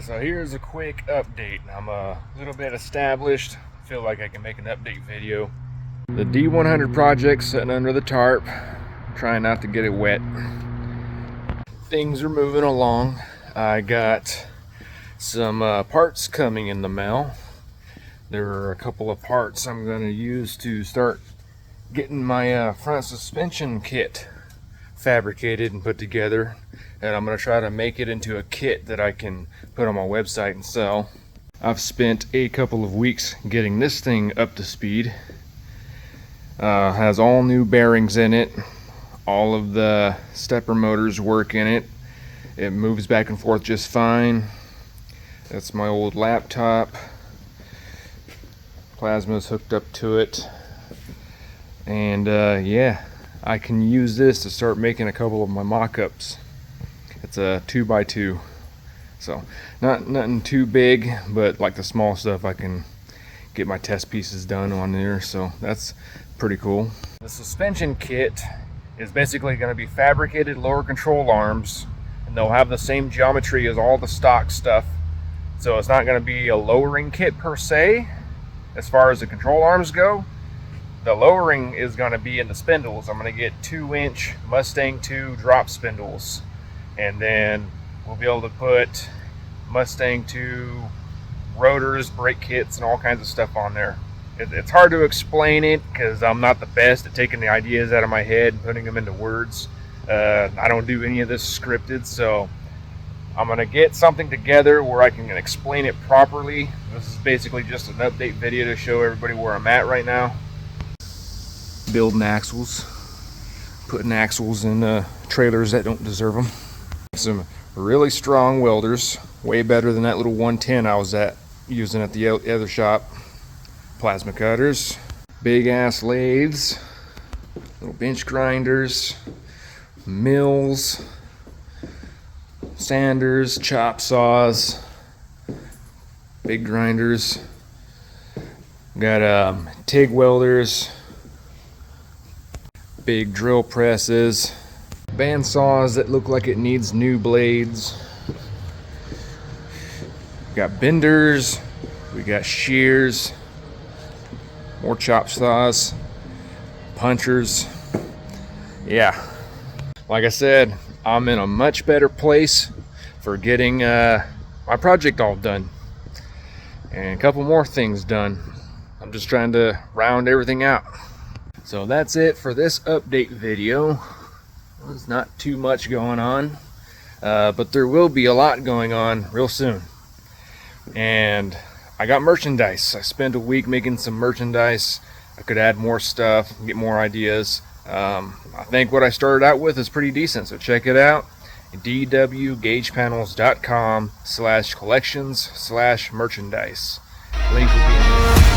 Alright, so here's a quick update. I'm a little bit established. Feel like I can make an update video. The D100 project sitting under the tarp, trying not to get it wet. Things are moving along. I got some parts coming in the mail. There are a couple of parts I'm going to use to start getting my front suspension kit fabricated and put together, and I'm going to try to make it into a kit that I can put on my website and sell. I've spent a couple of weeks getting this thing up to speed. Has all new bearings in it, all of the stepper motors work in it. It moves back and forth just fine. That's my old laptop. Plasma's hooked up to it, and yeah, I can use this to start making a couple of my mock-ups. It's a 2x2, so nothing too big, but like the small stuff I can get my test pieces done on there, so that's pretty cool. The suspension kit is basically going to be fabricated lower control arms, and they'll have the same geometry as all the stock stuff, so it's not going to be a lowering kit per se. As far as the control arms go, the lowering is going to be in the spindles. I'm going to get 2-inch Mustang 2 drop spindles, and then we'll be able to put Mustang 2 rotors, brake kits, and all kinds of stuff on there. It's hard to explain it because I'm not the best at taking the ideas out of my head and putting them into words. I don't do any of this scripted, so I'm going to get something together where I can explain it properly. This is basically just an update video to show everybody where I'm at right now. Building axles, putting axles in trailers that don't deserve them. Some really strong welders, way better than that little 110 I was using at the other shop. Plasma cutters, big ass lathes, little bench grinders, mills, sanders, chop saws, big grinders. Got TIG welders, big drill presses, band saws that look like it needs new blades. Got benders, we got shears, more chop saws, punchers. Yeah, like I said, I'm in a much better place for getting my project all done and a couple more things done. I'm just trying to round everything out. So that's it for this update video. There's not too much going on, but there will be a lot going on real soon. And I got merchandise. I spent a week making some merchandise. I could add more stuff, get more ideas. I think what I started out with is pretty decent, so check it out. dwgagepanels.com/collections/merchandise. Link will be in there.